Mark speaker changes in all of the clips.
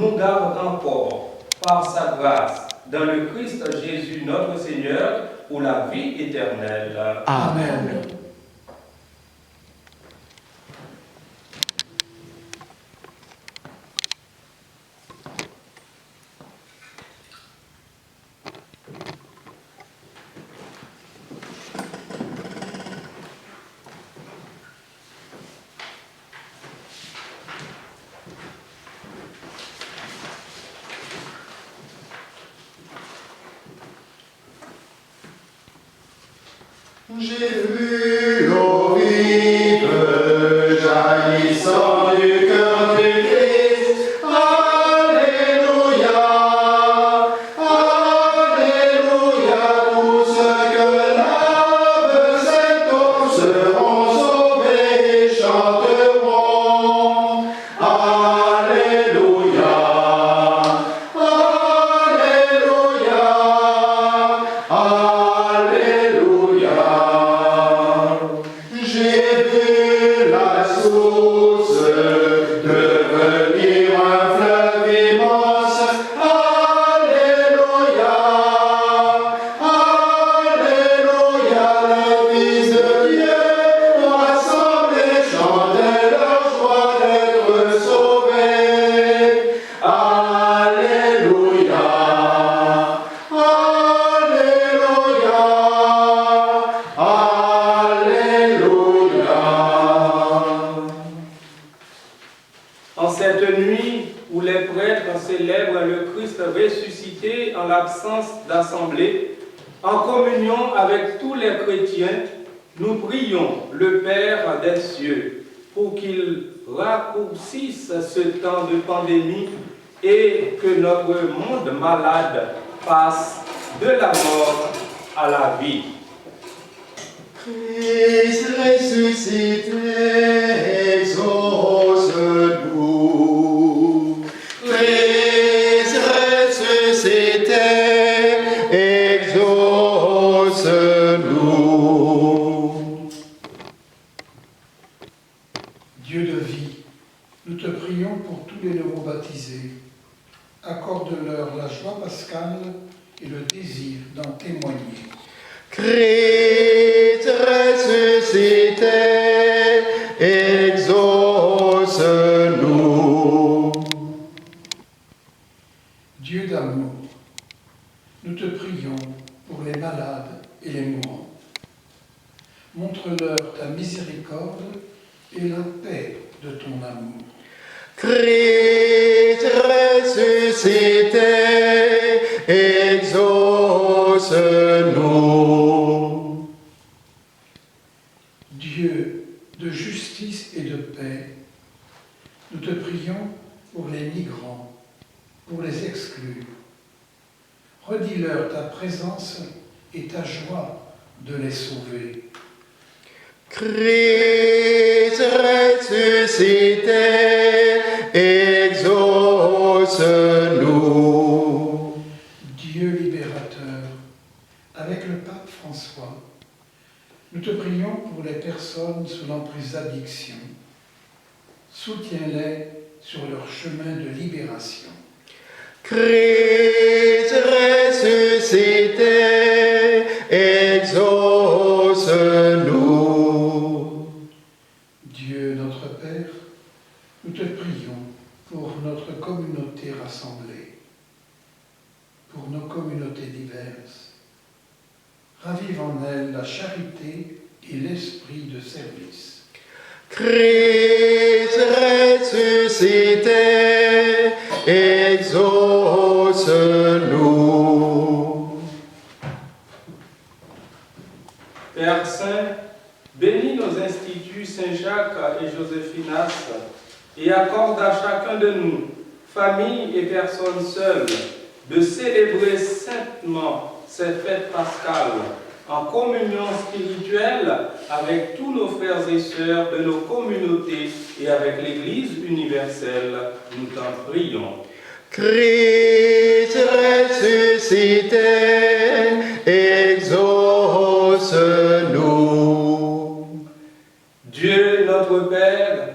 Speaker 1: nous garde encore par sa grâce dans le Christ Jésus notre Seigneur pour la vie éternelle.
Speaker 2: Amen.
Speaker 3: J'ai vu l'eau vive jaillissant du cœur du Christ. Alléluia, Alléluia, tous ceux que lave cette eau seront sauvés et chanteront. Alléluia, Alléluia, Alléluia. J'ai vu la source devenir un fleuve immense. Alléluia, Alléluia, le Fils de Dieu rassemblés chantait leur joie d'être sauvés. Alléluia, Alléluia, Alléluia.
Speaker 1: En cette nuit où les prêtres célèbrent le Christ ressuscité en l'absence d'assemblée, en communion avec tous les chrétiens, nous prions le Père des cieux pour qu'il raccourcisse ce temps de pandémie et que notre monde malade passe de la mort à la vie.
Speaker 3: Christ ressuscité, exauce-nous. Christ ressuscité, exauce-nous.
Speaker 2: Dieu de vie, nous te prions pour tous les nouveaux baptisés. Accorde-leur la joie pascale et le désir d'en témoigner.
Speaker 3: Christ ressuscité, exauce-nous.
Speaker 2: Dieu d'amour, nous te prions pour les malades et les mourants. Montre-leur ta miséricorde et la paix de ton amour.
Speaker 3: Christ ressuscité, exauce-nous.
Speaker 2: Dieu de justice et de paix, nous te prions pour les migrants, pour les exclus. Redis-leur ta présence et ta joie de les sauver.
Speaker 3: Christ ressuscité, exauce-nous.
Speaker 2: Dieu libérateur, avec le pape François, nous te prions pour les personnes sous l'emprise d'addiction. Soutiens-les sur leur chemin de libération.
Speaker 3: Christ ressuscité, exauce-nous.
Speaker 2: Dieu notre Père, nous te prions pour notre communauté rassemblée, pour nos communautés diverses. Ravive en elles la charité et l'esprit de service.
Speaker 3: Christ ressuscité, exauce-nous.
Speaker 1: Père Saint, bénis nos instituts Saint-Jacques et Joséphinas et accorde à chacun de nous, famille et personnes seules, de célébrer saintement ces fêtes pascales en communion spirituelle avec tous nos frères et sœurs de nos communautés et avec l'Église universelle. Nous t'en prions.
Speaker 3: Christ ressuscité, exauce-nous.
Speaker 1: Dieu notre Père,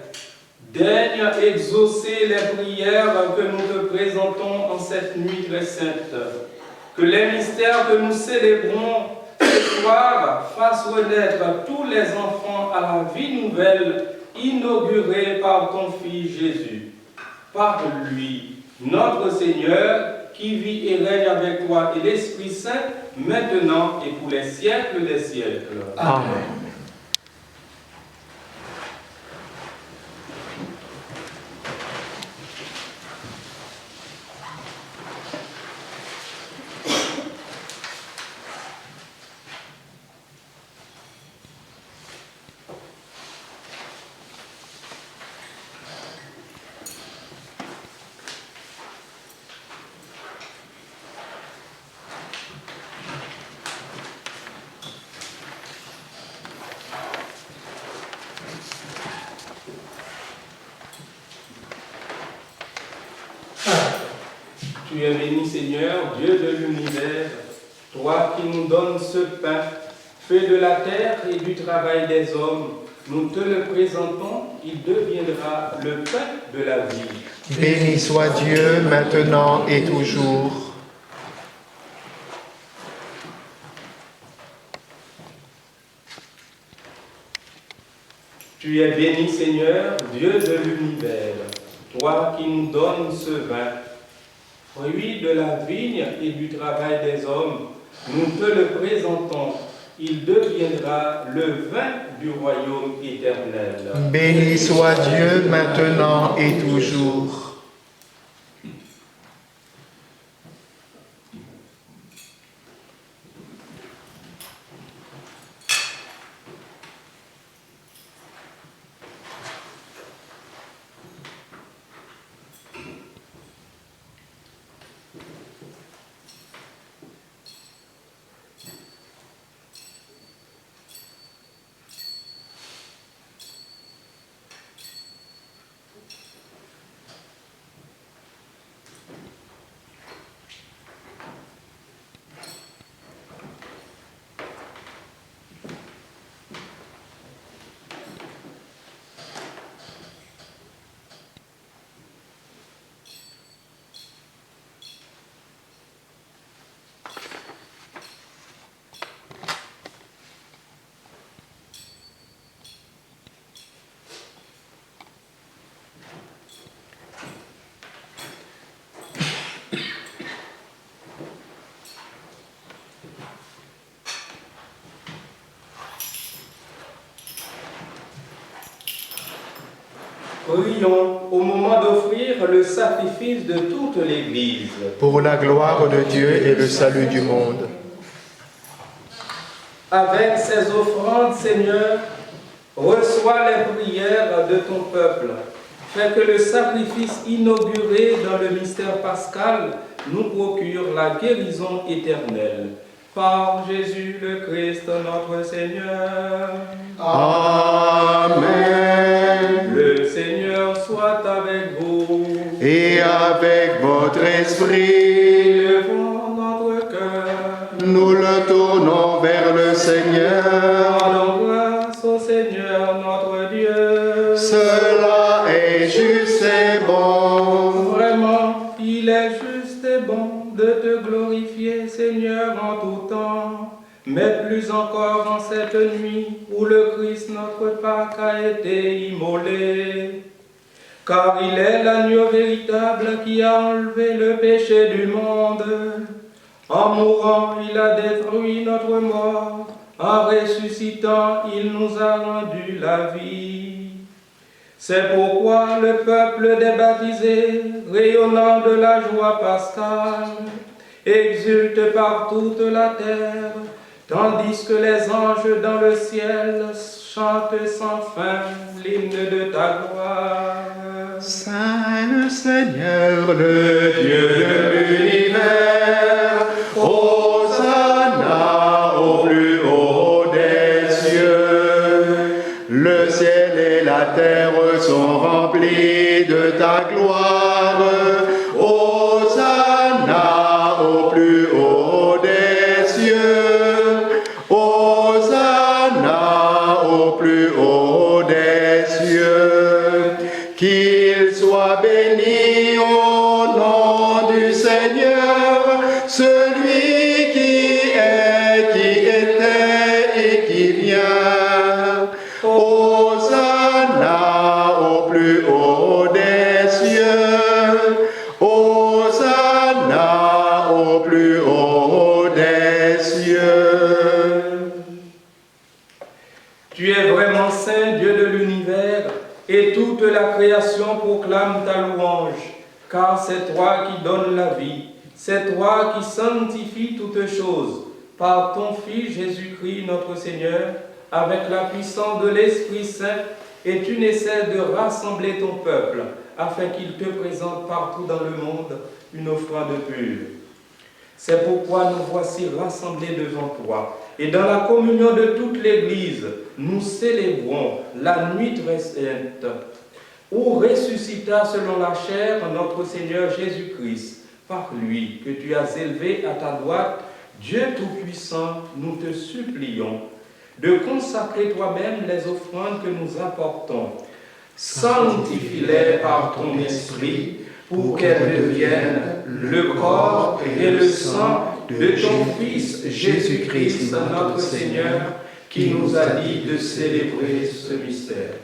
Speaker 1: daigne exaucer les prières prière que nous te présentons en cette nuit très sainte. Que les mystères que nous célébrons ce soir fassent renaître tous les enfants à la vie nouvelle inaugurée par ton Fils Jésus. Par lui, notre Seigneur, qui vit et règne avec toi et l'Esprit Saint, maintenant et pour les siècles des siècles.
Speaker 3: Amen.
Speaker 1: Tu es béni, Seigneur, Dieu de l'univers, toi qui nous donnes ce pain, fait de la terre et du travail des hommes. Nous te le présentons, il deviendra le pain de la vie.
Speaker 3: Béni soit Dieu maintenant et toujours.
Speaker 1: Tu es béni, Seigneur, Dieu de l'univers, toi qui nous donnes ce vin, fruit de la vigne et du travail des hommes. Nous te le présentons, il deviendra le vin du royaume éternel.
Speaker 3: Béni soit Dieu maintenant et toujours.
Speaker 1: Prions au moment d'offrir le sacrifice de toute l'Église.
Speaker 3: Pour la gloire de Dieu et le salut du monde.
Speaker 1: Avec ces offrandes, Seigneur, reçois les prières de ton peuple. Fais que le sacrifice inauguré dans le mystère pascal nous procure la guérison éternelle. Par Jésus le Christ, notre Seigneur.
Speaker 3: Amen.
Speaker 1: Le Seigneur soit avec vous.
Speaker 3: Et avec votre esprit,
Speaker 1: Élevons notre cœur.
Speaker 3: nous le tournons vers le Seigneur.
Speaker 1: Rendons grâce au Seigneur notre Dieu.
Speaker 3: Cela est juste et bon.
Speaker 1: Vraiment, il est juste et bon de te glorifier, Seigneur, en tout temps, mais plus encore en cette nuit où le Christ, notre Pâque, a été immolé. Car il est l'agneau véritable qui a enlevé le péché du monde. En mourant, il a détruit notre mort. En ressuscitant, il nous a rendu la vie. C'est pourquoi le peuple des baptisés, rayonnant de la joie pascale, exulte par toute la terre, tandis que les anges dans le ciel chantent sans fin l'hymne de ta gloire.
Speaker 3: Saint le Seigneur, le Dieu de l'univers, Hosanna au plus haut des cieux. Le ciel et la terre sont remplis de ta gloire. Hosanna au plus haut des cieux. Hosanna au plus haut des cieux. Qu'il soit béni
Speaker 1: proclame ta louange, car c'est toi qui donnes la vie, c'est toi qui sanctifies toutes choses, par ton Fils Jésus-Christ notre Seigneur, avec la puissance de l'Esprit Saint, et tu n'essaies de rassembler ton peuple, afin qu'il te présente partout dans le monde une offrande pure. C'est pourquoi nous voici rassemblés devant toi. Et dans la communion de toute l'Église, nous célébrons la nuit très sainte, où ressuscita selon la chair notre Seigneur Jésus-Christ. Par lui que tu as élevé à ta droite, Dieu Tout-Puissant, nous te supplions de consacrer toi-même les offrandes que nous apportons. Sanctifie-les par ton esprit, pour qu'elles deviennent le corps et le sang de ton Fils Jésus-Christ, notre Seigneur, qui nous a dit de célébrer ce mystère.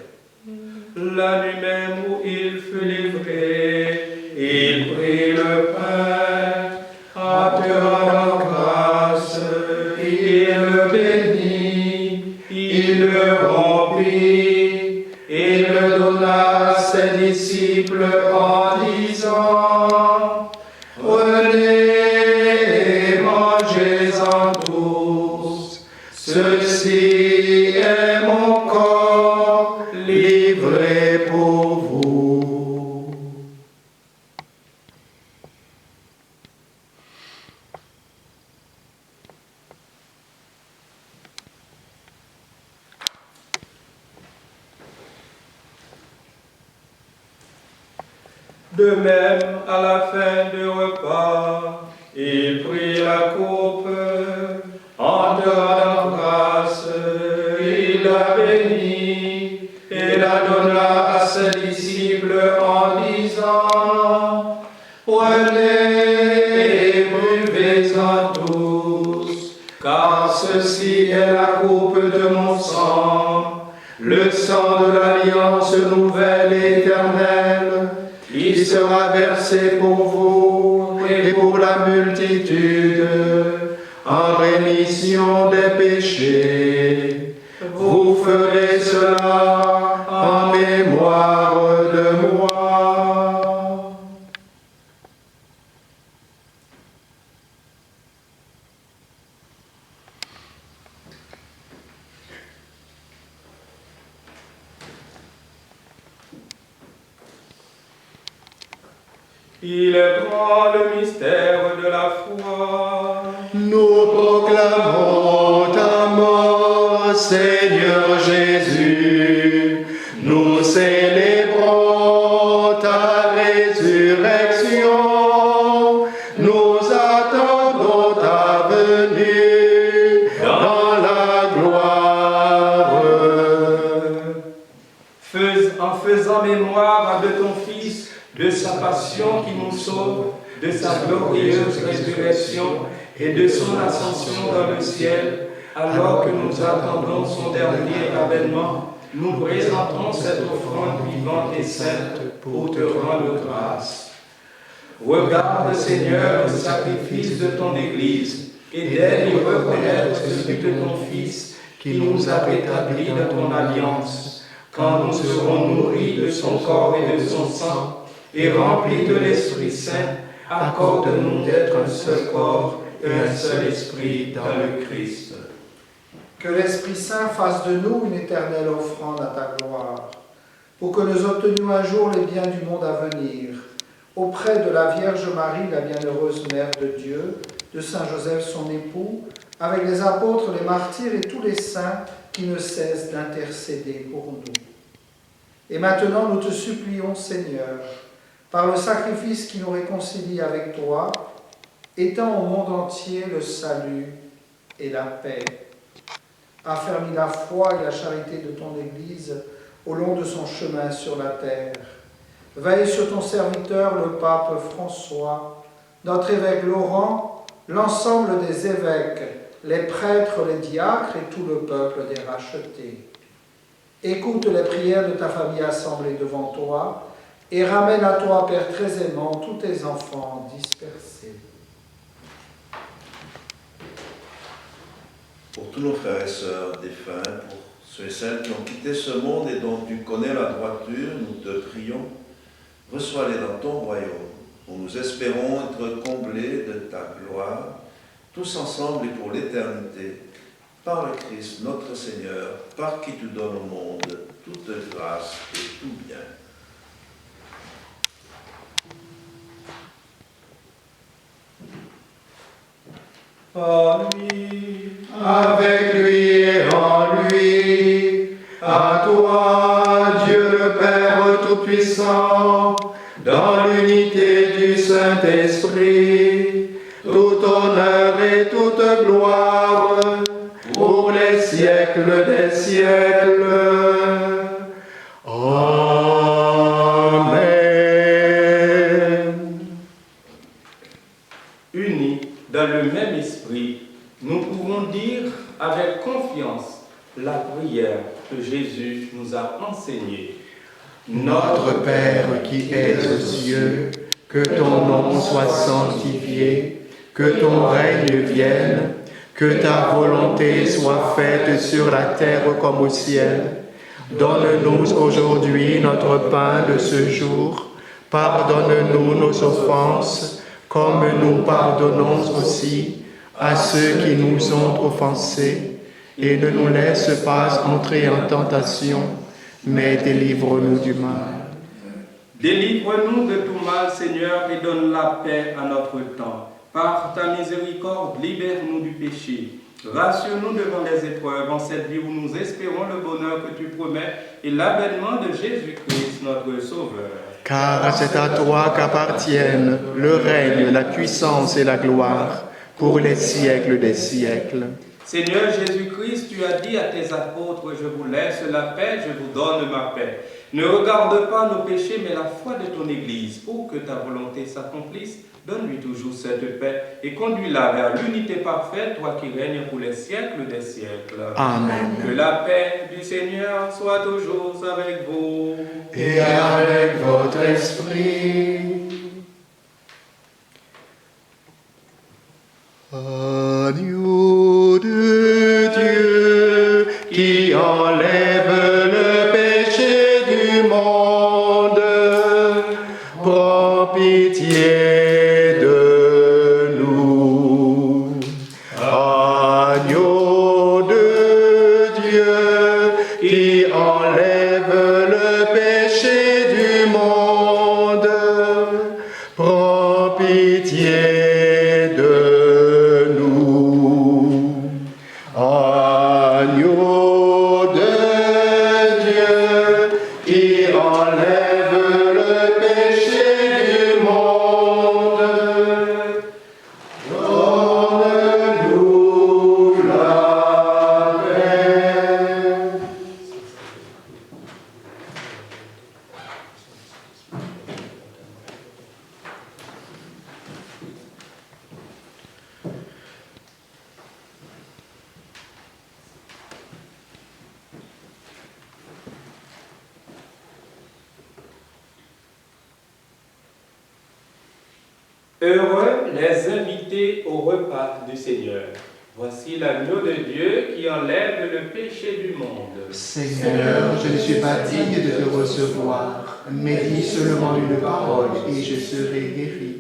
Speaker 1: La nuit même où il fut livré, il prit le pain, en te rendant grâce, il le bénit, il le rompit, et le donna à ses disciples en disant, prenez et mangez-en tous, ceci est mon corps livré pour vous. De même, à la fin du repas, il prit la coupe, en te rendant grâce, il la bénit et la donna à ses disciples en disant, prenez et buvez-en tous, car ceci est la coupe de mon sang, le sang de l'alliance nouvelle et éternelle. Il sera versé pour vous et pour la multitude en rémission des péchés. Vous ferez cela en mémoire de moi. Il est grand le mystère de la foi.
Speaker 3: Nous proclamons ta mort, Seigneur Jésus. Nous célébrons ta résurrection. Nous attendons ta venue dans la gloire.
Speaker 1: En faisant mémoire de ton Fils, de sa passion qui nous sauve, de sa glorieuse résurrection et de son ascension dans le ciel, alors que nous attendons son dernier avènement, nous présentons cette offrande vivante et sainte pour te rendre grâce. Regarde, Seigneur, le sacrifice de ton Église et d'aide y reconnaître celui de ton Fils qui nous a rétablis dans ton alliance, quand nous serons nourris de son corps et de son sang, et remplis de l'Esprit Saint, accorde-nous d'être un seul corps et un seul esprit dans le Christ.
Speaker 2: Que l'Esprit Saint fasse de nous une éternelle offrande à ta gloire, pour que nous obtenions un jour les biens du monde à venir, auprès de la Vierge Marie, la bienheureuse Mère de Dieu, de Saint Joseph son époux, avec les apôtres, les martyrs et tous les saints qui ne cessent d'intercéder pour nous. Et maintenant, nous te supplions, Seigneur, par le sacrifice qui nous réconcilie avec toi, étends au monde entier le salut et la paix. Affermis la foi et la charité de ton Église au long de son chemin sur la terre. Veille sur ton serviteur, le pape François, notre évêque Laurent, l'ensemble des évêques, les prêtres, les diacres et tout le peuple des rachetés. Écoute les prières de ta famille assemblée devant toi, et ramène à toi, Père très aimant, tous tes enfants dispersés.
Speaker 4: Pour tous nos frères et sœurs défunts, pour ceux et celles qui ont quitté ce monde et dont tu connais la droiture, nous te prions. Reçois-les dans ton royaume, où nous espérons être comblés de ta gloire, tous ensemble et pour l'éternité, par le Christ notre Seigneur, par qui tu donnes au monde toute grâce et tout bien.
Speaker 1: Par lui,
Speaker 3: Avec lui et en lui, à toi, Dieu le Père Tout-Puissant, dans l'unité du Saint-Esprit, tout honneur et toute gloire, pour les siècles des siècles. Amen.
Speaker 1: unis dans le même esprit, nous pouvons dire avec confiance la prière que Jésus nous a enseignée.
Speaker 3: Notre Père qui es aux cieux, que ton nom soit sanctifié, que ton règne vienne, que ta volonté soit faite sur la terre comme au ciel. Donne-nous aujourd'hui notre pain de ce jour. Pardonne-nous nos offenses, comme nous pardonnons aussi à ceux qui nous ont offensés. Et ne nous laisse pas entrer en tentation, mais délivre-nous du mal.
Speaker 1: Délivre-nous de tout mal, Seigneur, et donne la paix à notre temps. Par ta miséricorde, libère-nous du péché. Rassure-nous devant les épreuves en cette vie où nous espérons le bonheur que tu promets et l'avènement de Jésus-Christ, notre Sauveur.
Speaker 3: Car c'est à toi qu'appartiennent le règne, la puissance et la gloire pour les siècles des siècles.
Speaker 1: Seigneur Jésus-Christ, tu as dit à tes apôtres, je vous laisse la paix, je vous donne ma paix. Ne regarde pas nos péchés, mais la foi de ton Église. Pour que ta volonté s'accomplisse, donne-lui toujours cette paix et conduis-la vers l'unité parfaite, toi qui règnes pour les siècles des siècles.
Speaker 3: Amen.
Speaker 1: Que la paix du Seigneur soit toujours avec vous.
Speaker 3: Et avec votre esprit. Agneau de Dieu qui enlève le péché du monde, prends pitié de nous. Agneau de Dieu qui enlève le péché du monde, prends pitié de nous. Agneau de Dieu qui enlève le péché du monde, donne-nous la paix.
Speaker 1: Heureux les invités au repas du Seigneur. Voici l'agneau de Dieu qui enlève le péché du monde.
Speaker 3: Seigneur, je ne suis pas digne de te recevoir, mais dis seulement une parole et je serai guéri.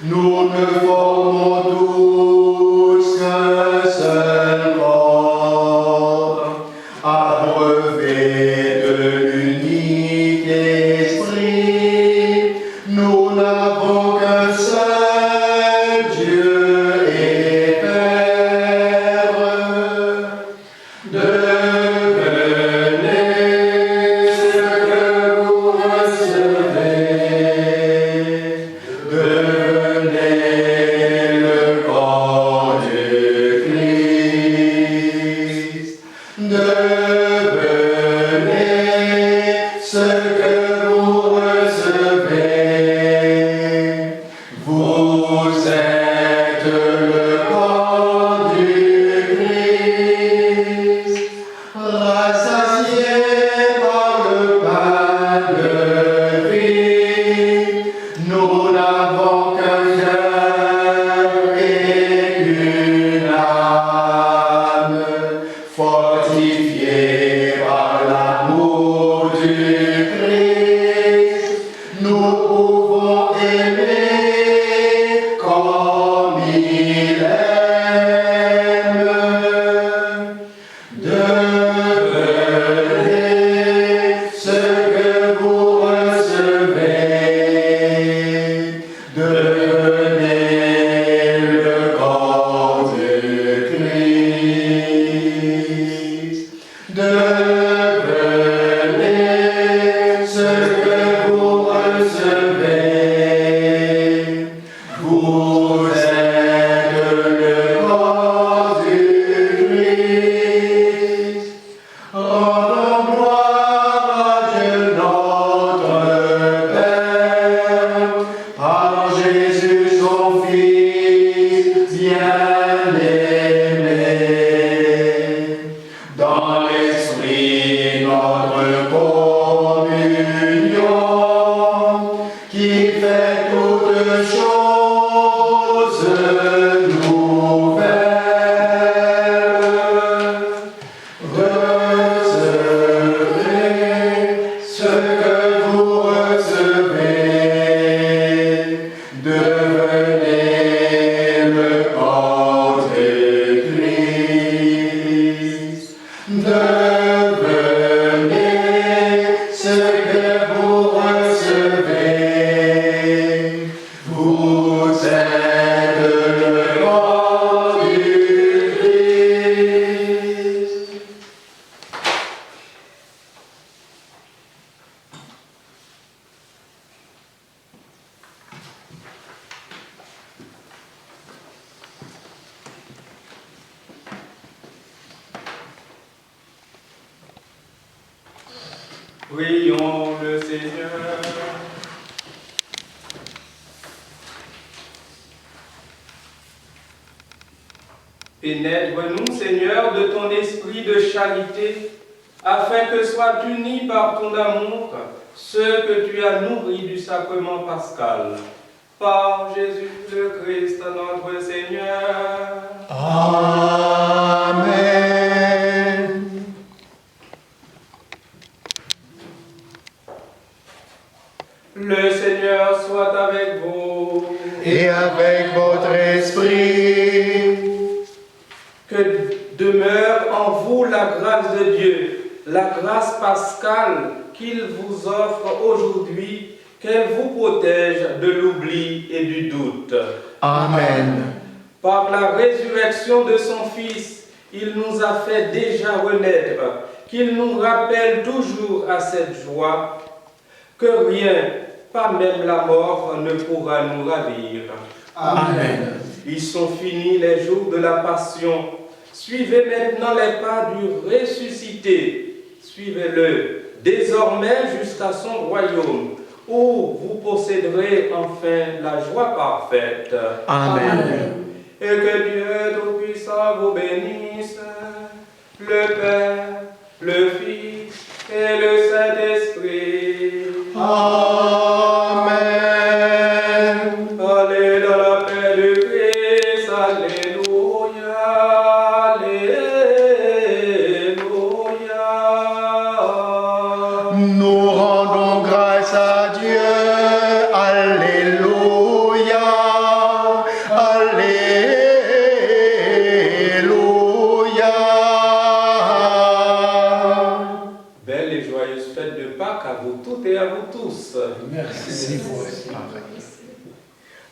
Speaker 3: nous ne formons tous qu'un seul corps, abreuvé de l'unique esprit. Nous n'avons qu'un seul Dieu et Père. Devenez ce que vous recevez. Devenez le corps du Christ. Devenez ce que vous recevez. Vous êtes le corps du Christ, rassasié par le pain de vie. Nous n'avons qu'un cœur et une âme, fortifiés par l'amour du Christ. Nous pouvons aimer comme il aime. Devenez ce que vous recevez. Devenez le corps du Christ. Devenez ce que vous recevez. Vous êtes le corps du Christ. Rendons gloire à Dieu notre Père, par Jésus son Fils bien-aimé. Dans l'Esprit notre communion, qui fait toutes choses nouvelles. Recevez ce que vous recevez. Devenez le corps du Christ. Devenez ce que vous recevez. Vous êtes le corps du Christ.
Speaker 1: Prions le Seigneur. Pénètre-nous, Seigneur, de ton esprit de charité, afin que soient unis par ton amour ceux que tu as nourris du sacrement pascal. Par Jésus le Christ, notre Seigneur.
Speaker 3: Amen.
Speaker 1: Le Seigneur soit avec vous.
Speaker 3: Et avec votre esprit,
Speaker 1: Que demeure en vous la grâce de Dieu, la grâce pascale qu'il vous offre aujourd'hui, qu'elle vous protège de l'oubli et du doute.
Speaker 3: Amen.
Speaker 1: Par la résurrection de son Fils, il nous a fait déjà renaître, qu'il nous rappelle toujours à cette joie, que rien, pas même la mort, ne pourra nous ravir.
Speaker 3: Amen.
Speaker 1: Ils sont finis les jours de la passion. Suivez maintenant les pas du ressuscité. Suivez-le désormais jusqu'à son royaume, où vous posséderez enfin la joie parfaite.
Speaker 3: Amen.
Speaker 1: Et que Dieu Tout-Puissant vous bénisse, le Père, le Fils et le Saint-Esprit.
Speaker 3: Amen.
Speaker 1: Allez dans la paix du Christ, alléluia, alléluia.
Speaker 3: Nous rendons grâce à Dieu. Alléluia.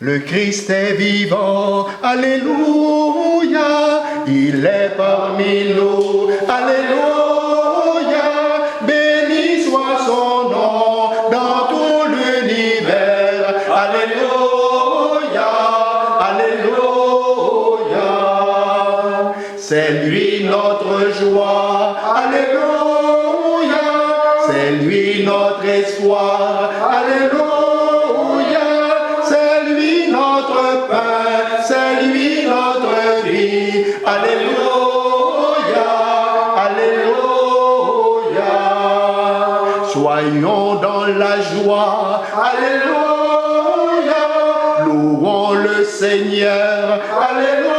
Speaker 3: Le Christ est vivant, alléluia, il est parmi nous, alléluia, béni soit son nom dans tout l'univers, alléluia, alléluia. C'est lui notre joie, alléluia, c'est lui notre espoir, alléluia. C'est lui notre vie, alléluia, alléluia. Soyons dans la joie, alléluia, louons le Seigneur, alléluia.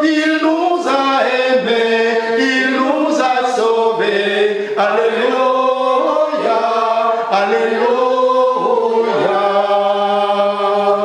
Speaker 3: Il nous a aimés, il nous a sauvés, alléluia, alléluia.